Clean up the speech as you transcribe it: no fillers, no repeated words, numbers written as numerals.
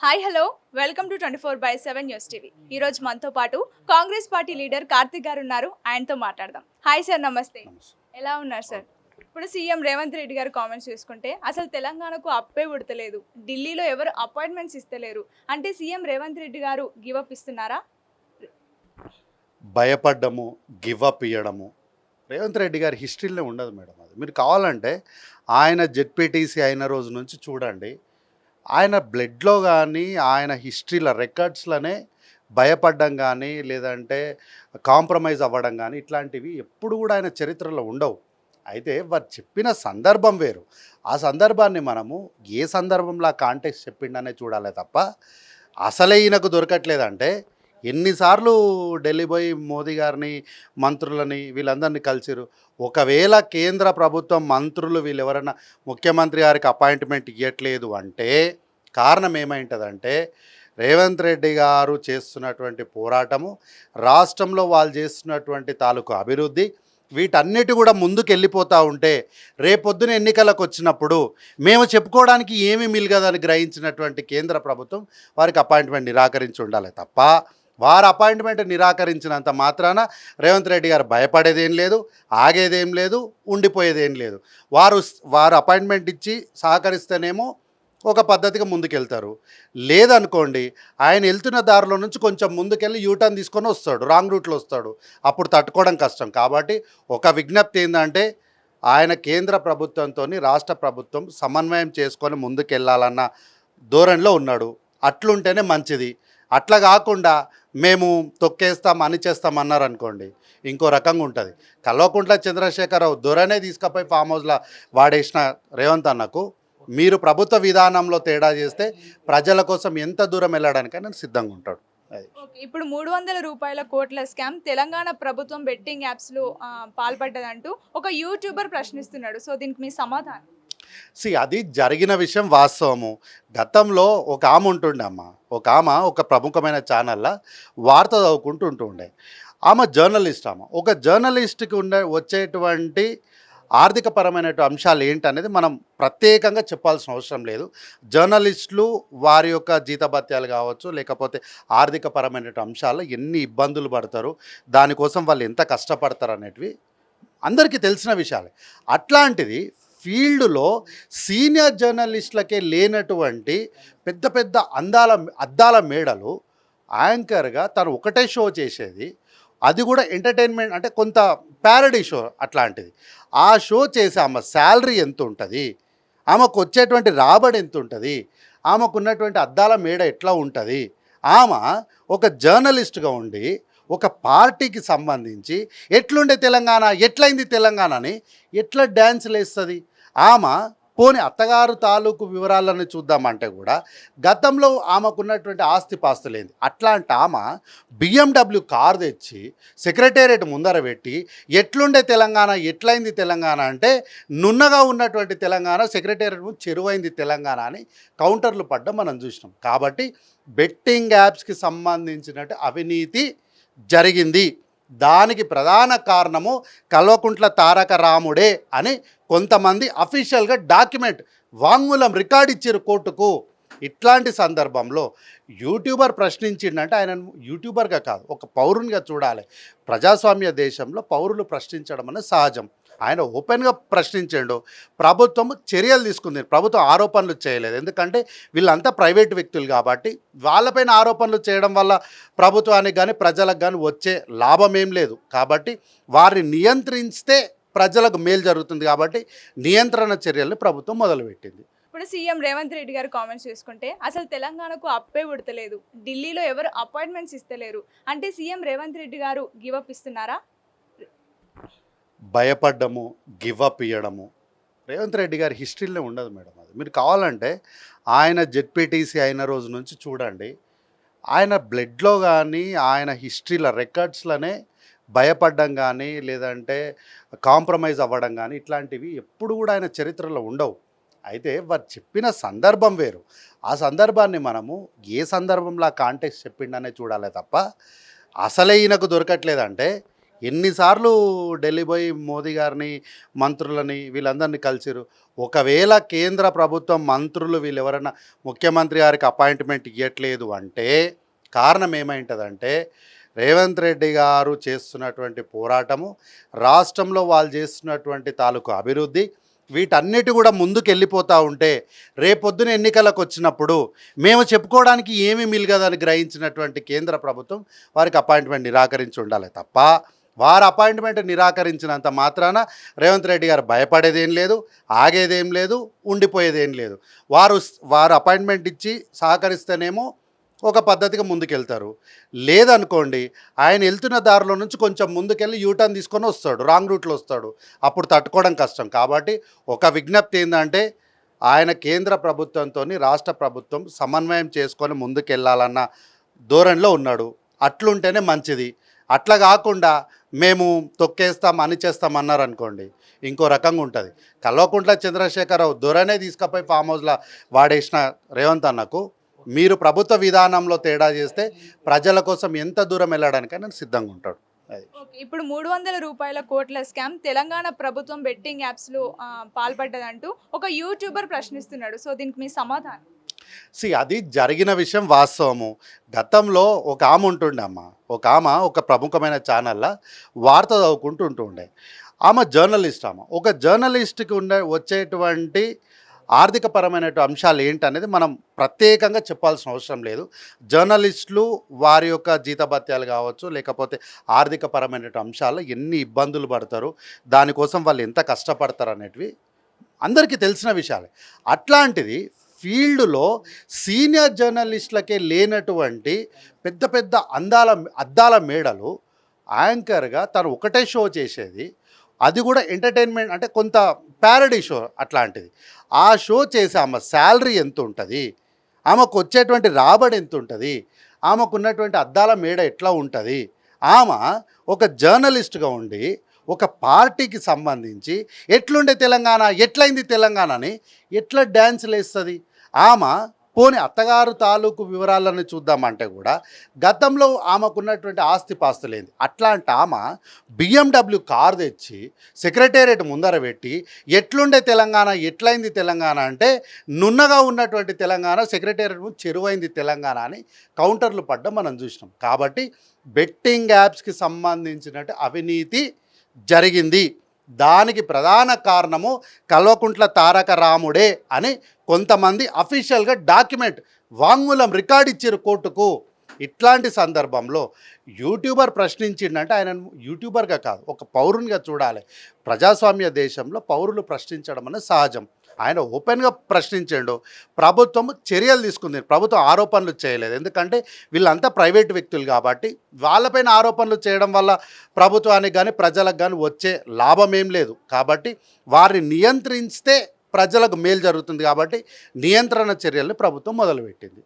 Hi hello welcome to 24/7 news TV. ఈ రోజు మనతో పాటు కాంగ్రెస్ పార్టీ లీడర్ కార్తిక్ గారు ఉన్నారు. ఆయనతో మాట్లాడదాం. హాయ్ సార్, నమస్తే. ఎలా ఉన్నారు సార్? ఇప్పుడు సీఎం రేవంత్ రెడ్డి గారు కామెంట్స్ చూసుకుంటే అసలు తెలంగాణకు అప్పే ఉడతలేదు, ఢిల్లీలో ఎవరు అపాయింట్మెంట్స్ ఇస్తలేరు అంటే సీఎం రేవంత్ రెడ్డి గారు గివ్ అప్ ఇస్తున్నారా? భయపడ్డము, గివ్ అప్ ఇవ్వడము రేవంత్ రెడ్డి గారి హిస్టరీలో ఉండదు మేడం. అది మీరు కావాలంటే ఆయన జెడ్పీటీసీ అయిన రోజు నుంచి చూడండి, ఆయన బ్లడ్లో కానీ ఆయన హిస్టరీల రికార్డ్స్లోనే భయపడడం కానీ లేదంటే కాంప్రమైజ్ అవ్వడం కానీ ఇట్లాంటివి ఎప్పుడు కూడా ఆయన చరిత్రలో ఉండవు. అయితే వారు చెప్పిన సందర్భం వేరు. ఆ సందర్భాన్ని మనము ఏ సందర్భంలో కాంటెక్స్ట్ చెప్పిండనే చూడాలి తప్ప అసలే ఈయనకు దొరకట్లేదంటే ఎన్నిసార్లు ఢిల్లీ పోయి మోదీ గారిని మంత్రులని వీళ్ళందరినీ కలిసిరు. ఒకవేళ కేంద్ర ప్రభుత్వం మంత్రులు వీళ్ళు ఎవరైనా ముఖ్యమంత్రి గారికి అపాయింట్మెంట్ ఇవ్వట్లేదు అంటే కారణం ఏమైంటుందంటే రేవంత్ రెడ్డి గారు చేస్తున్నటువంటి పోరాటము, రాష్ట్రంలో వాళ్ళు చేస్తున్నటువంటి తాలూకు అభివృద్ధి, వీటన్నిటి కూడా ముందుకు వెళ్ళిపోతూ ఉంటే రేపొద్దున ఎన్నికలకు వచ్చినప్పుడు మేము చెప్పుకోవడానికి ఏమీ మిలగదని గ్రహించినటువంటి కేంద్ర ప్రభుత్వం వారికి అపాయింట్మెంట్ నిరాకరించి ఉండాలి తప్ప వారు అపాయింట్మెంట్ నిరాకరించినంత మాత్రాన రేవంత్ రెడ్డి గారు భయపడేదేం లేదు, ఆగేదేం లేదు, ఉండిపోయేదేం లేదు. వారు అపాయింట్మెంట్ ఇచ్చి సహకరిస్తేనేమో ఒక పద్ధతిగా ముందుకెళ్తారు. లేదనుకోండి ఆయన వెళ్తున్న దారిలో నుంచి కొంచెం ముందుకెళ్ళి యూటర్న్ తీసుకొని వస్తాడు, రాంగ్ రూట్లో వస్తాడు, అప్పుడు తట్టుకోవడం కష్టం. కాబట్టి ఒక విజ్ఞప్తి ఏంటంటే ఆయన కేంద్ర ప్రభుత్వంతో రాష్ట్ర ప్రభుత్వం సమన్వయం చేసుకొని ముందుకెళ్ళాలన్న ధోరణిలో ఉన్నాడు. అట్లుంటేనే మంచిది. అట్లా కాకుండా మేము తొక్కేస్తాం అని చేస్తాం అన్నారనుకోండి ఇంకో రకంగా ఉంటుంది. కల్వకుంట్ల చంద్రశేఖరరావు దొరనే తీసుకుపోయి ఫామ్ హౌస్లో వాడేసిన రేవంత్ అన్నకు మీరు ప్రభుత్వ విధానంలో తేడా చేస్తే ప్రజల కోసం ఎంత దూరం వెళ్ళడానికైనా సిద్ధంగా ఉంటాడు. ఇప్పుడు 300 రూపాయల కోట్ల స్కామ్ తెలంగాణ ప్రభుత్వం బెట్టింగ్ యాప్స్లో పాల్పడ్డదంటూ ఒక యూట్యూబర్ ప్రశ్నిస్తున్నాడు. సో దీనికి మీ సమాధానం? అది జరిగిన విషయం వాస్తవము. గతంలో ఒక ఆమె ఉంటుండే అమ్మ, ఒక ప్రముఖమైన ఛానల్లో వార్త చదువుకుంటూ ఉంటుండే. ఆమె జర్నలిస్ట్. ఒక జర్నలిస్ట్కి వచ్చేటువంటి ఆర్థికపరమైన అంశాలు ఏంటనేది మనం ప్రత్యేకంగా చెప్పాల్సిన అవసరం లేదు. జర్నలిస్టులు వారి యొక్క జీతభత్యాలు కావచ్చు, లేకపోతే ఆర్థికపరమైన అంశాలు ఎన్ని ఇబ్బందులు పడతారు, దానికోసం వాళ్ళు ఎంత కష్టపడతారు అనేటివి అందరికీ తెలిసిన విషయాలే. అట్లాంటిది ఫీల్డ్లో సీనియర్ జర్నలిస్టులకే లేనటువంటి పెద్ద పెద్ద అద్దాల మేడలు యాంకర్గా తను ఒకటే షో చేసేది, అది కూడా ఎంటర్టైన్మెంట్ అంటే కొంత ప్యారడీ షో అట్లాంటిది. ఆ షో చేసి ఆమె శాలరీ ఎంత ఉంటుంది, ఆమెకు వచ్చేటువంటి రాబడి ఎంత ఉంటుంది, ఆమెకు ఉన్నటువంటి అద్దాల మేడ ఎట్లా ఉంటుంది, ఆమె ఒక జర్నలిస్ట్గా ఉండి ఒక పార్టీకి సంబంధించి ఎట్లుండే తెలంగాణ, ఎట్లయింది తెలంగాణ అని ఎట్లా డ్యాన్సులు వేస్తుంది ఆమె. పోని అత్తగారు తాలూకు వివరాలను చూద్దామంటే కూడా గతంలో ఆమెకున్నటువంటి ఆస్తిపాస్తులేంది. అట్లాంటి ఆమె BMW కారు తెచ్చి సెక్రటేరియట్ ముందర పెట్టి ఎట్లుండే తెలంగాణ, ఎట్లయింది తెలంగాణ అంటే నున్నగా ఉన్నటువంటి తెలంగాణ సెక్రటేరియట్ చెరువైంది తెలంగాణ అని కౌంటర్లు పడ్డం మనం చూసినాం. కాబట్టి బెట్టింగ్ యాప్స్కి సంబంధించినట్టు అవినీతి జరిగింది. దానికి ప్రధాన కారణము కల్వకుంట్ల తారక రాముడే అని కొంతమంది అఫీషియల్గా డాక్యుమెంట్ వాంగ్మూలం రికార్డ్ ఇచ్చారు కోర్టుకు. ఇట్లాంటి సందర్భంలో యూట్యూబర్ ప్రశ్నించిండంటే ఆయన యూట్యూబర్గా కాదు, ఒక పౌరునిగా చూడాలి. ప్రజాస్వామ్య దేశంలో పౌరులు ప్రశ్నించడం అనేది సహజం. ఆయన ఓపెన్గా ప్రశ్నించాడు. ప్రభుత్వం చర్యలు తీసుకుంది, ప్రభుత్వం ఆరోపణలు చేయలేదు. ఎందుకంటే వీళ్ళంతా ప్రైవేట్ వ్యక్తులు కాబట్టి వాళ్ళపైన ఆరోపణలు చేయడం వల్ల ప్రభుత్వానికి కానీ ప్రజలకు కానీ వచ్చే లాభం ఏం లేదు. కాబట్టి వారిని నియంత్రిస్తే ప్రజలకు మేలు జరుగుతుంది. కాబట్టి నియంత్రణ చర్యలను ప్రభుత్వం మొదలుపెట్టింది. ఇప్పుడు సీఎం రేవంత్ రెడ్డి గారు కామెంట్స్ చూసుకుంటే అసలు తెలంగాణకు అప్పే ఉడతలేదు, ఢిల్లీలో ఎవరు అపాయింట్మెంట్స్ ఇస్తలేరు అంటే సీఎం రేవంత్ రెడ్డి గారు గివ్ అప్ ఇస్తున్నారా? భయపడ్డము, గివ్ అప్ ఇవ్వడము రేవంత్ రెడ్డి గారి హిస్టరీలో ఉండదు మేడం. అది మీరు కావాలంటే ఆయన జెడ్పీటీసీ అయిన రోజు నుంచి చూడండి, ఆయన బ్లడ్లో కానీ ఆయన హిస్టరీల రికార్డ్స్లోనే భయపడడం కానీ లేదంటే కాంప్రమైజ్ అవ్వడం కానీ ఇట్లాంటివి ఎప్పుడు కూడా ఆయన చరిత్రలో ఉండవు. అయితే వారు చెప్పిన సందర్భం వేరు. ఆ సందర్భాన్ని మనము ఏ సందర్భంలో కాంటెక్స్ట్ చెప్పిండనే చూడాలి తప్ప అసలే ఈయనకు దొరకట్లేదంటే ఎన్నిసార్లు ఢిల్లీ పోయి మోదీ గారిని మంత్రులని వీళ్ళందరినీ కలిసిరు. ఒకవేళ కేంద్ర ప్రభుత్వం మంత్రులు వీళ్ళు ఎవరైనా ముఖ్యమంత్రి గారికి అపాయింట్మెంట్ ఇవ్వట్లేదు అంటే కారణం ఏమైంటుందంటే రేవంత్ రెడ్డి గారు చేస్తున్నటువంటి పోరాటము, రాష్ట్రంలో వాళ్ళు చేస్తున్నటువంటి తాలూకు అభివృద్ధి, వీటన్నిటి కూడా ముందుకు వెళ్ళిపోతూ ఉంటే రేపొద్దున ఎన్నికలకు వచ్చినప్పుడు మేము చెప్పుకోవడానికి ఏమీ మిలగదని గ్రహించినటువంటి కేంద్ర ప్రభుత్వం వారికి అపాయింట్మెంట్ నిరాకరించి ఉండాలి తప్ప వారు అపాయింట్మెంట్ నిరాకరించినంత మాత్రాన రేవంత్ రెడ్డి గారు భయపడేదేం లేదు, ఆగేదేం లేదు, ఉండిపోయేదేం లేదు. వారు అపాయింట్మెంట్ ఇచ్చి సహకరిస్తేనేమో ఒక పద్ధతిగా ముందుకెళ్తారు. లేదనుకోండి ఆయన వెళ్తున్న దారిలో నుంచి కొంచెం ముందుకెళ్ళి యూటర్న్ తీసుకొని వస్తాడు, రాంగ్ రూట్లో వస్తాడు. అప్పుడు తట్టుకోవడం కష్టం. కాబట్టి ఒక విజ్ఞప్తి ఏంటంటే ఆయన కేంద్ర ప్రభుత్వంతో రాష్ట్ర ప్రభుత్వం సమన్వయం చేసుకొని ముందుకెళ్ళాలన్న ధోరణిలో ఉన్నాడు. అట్లుంటేనే మంచిది. అట్లా కాకుండా మేము తొక్కేస్తాం అని చేస్తాం అన్నారనుకోండి ఇంకో రకంగా ఉంటుంది. కల్వకుంట్ల చంద్రశేఖరరావు ధోరణే తీసుకుపోయి ఫామ్ హౌస్లో వాడేసిన రేవంత్ అన్నకు మీరు ప్రభుత్వ విధానంలో తేడా చేస్తే ప్రజల కోసం ఎంత దూరం వెళ్ళడానికైనా సిద్ధంగా ఉంటాడు. ఇప్పుడు 300 రూపాయల కోట్ల స్కామ్ తెలంగాణ ప్రభుత్వం బెట్టింగ్ యాప్స్లో పాల్పడ్డదంటూ ఒక యూట్యూబర్ ప్రశ్నిస్తున్నాడు. సో దీనికి మీ సమాధానం? అది జరిగిన విషయం వాస్తవము. గతంలో ఒక ఆమె ఉంటుండే అమ్మ, ఒక ప్రముఖమైన ఛానల్లో వార్త చదువుకుంటూ ఉండే. ఆమె జర్నలిస్ట్. ఒక జర్నలిస్ట్కి వచ్చేటువంటి ఆర్థికపరమైన అంశాలు ఏంటనేది మనం ప్రత్యేకంగా చెప్పాల్సిన అవసరం లేదు. జర్నలిస్టులు వారి యొక్క జీతభత్యాలు కావచ్చు, లేకపోతే ఆర్థికపరమైన అంశాల్లో ఎన్ని ఇబ్బందులు పడతారు, దానికోసం వాళ్ళు ఎంత కష్టపడతారు అనేటివి అందరికీ తెలిసిన విషయాలే. అట్లాంటిది ఫీల్డ్లో సీనియర్ జర్నలిస్టులకే లేనటువంటి పెద్ద పెద్ద అద్దాల మేడలు యాంకర్గా తను ఒకటే షో చేసేది, అది కూడా ఎంటర్టైన్మెంట్ అంటే కొంత ప్యారడీ షో అట్లాంటిది. ఆ షో చేసి ఆమె శాలరీ ఎంత ఉంటుంది, ఆమెకు వచ్చేటువంటి రాబడి ఎంత ఉంటుంది, ఆమెకు ఉన్నటువంటి అద్దాల మేడ ఎట్లా ఉంటుంది, ఆమె ఒక జర్నలిస్ట్గా ఉండి ఒక పార్టీకి సంబంధించి ఎట్లుండే తెలంగాణ, ఎట్లయింది తెలంగాణ అని ఎట్లా డ్యాన్సులు వేస్తుంది ఆమె. పోనీ అత్తగారు తాలూకు వివరాలను చూద్దామంటే కూడా గతంలో ఆమెకున్నటువంటి ఆస్తిపాస్తులేంది. అట్లాంటి ఆమె BMW కారు తెచ్చి సెక్రటేరియట్ ముందర పెట్టి ఎట్లుండే తెలంగాణ, ఎట్లయింది తెలంగాణ అంటే నున్నగా ఉన్నటువంటి తెలంగాణ సెక్రటేరియట్ ముందు చెరువైంది తెలంగాణ అని కౌంటర్లు పడ్డం మనం చూసినాం. కాబట్టి బెట్టింగ్ యాప్స్కి సంబంధించినట్టు అవినీతి జరిగింది. దానికి ప్రధాన కారణము కల్వకుంట్ల తారక రాముడే అని కొంతమంది అఫీషియల్గా డాక్యుమెంట్ వాంగ్మూలం రికార్డ్ ఇచ్చారు కోర్టుకు. ఇట్లాంటి సందర్భంలో యూట్యూబర్ ప్రశ్నించిండంటే ఆయన యూట్యూబర్గా కాదు, ఒక పౌరునిగా చూడాలి. ప్రజాస్వామ్య దేశంలో పౌరులు ప్రశ్నించడం అనేది సహజం. ఆయన ఓపెన్గా ప్రశ్నించాడు. ప్రభుత్వం చర్యలు తీసుకుంది, ప్రభుత్వం ఆరోపణలు చేయలేదు. ఎందుకంటే వీళ్ళంతా ప్రైవేట్ వ్యక్తులు కాబట్టి వాళ్ళపైన ఆరోపణలు చేయడం వల్ల ప్రభుత్వానికి కానీ ప్రజలకు కానీ వచ్చే లాభం ఏం లేదు. కాబట్టి వారిని నియంత్రిస్తే ప్రజలకు మేలు జరుగుతుంది. కాబట్టి నియంత్రణ చర్యల్ని ప్రభుత్వం మొదలుపెట్టింది.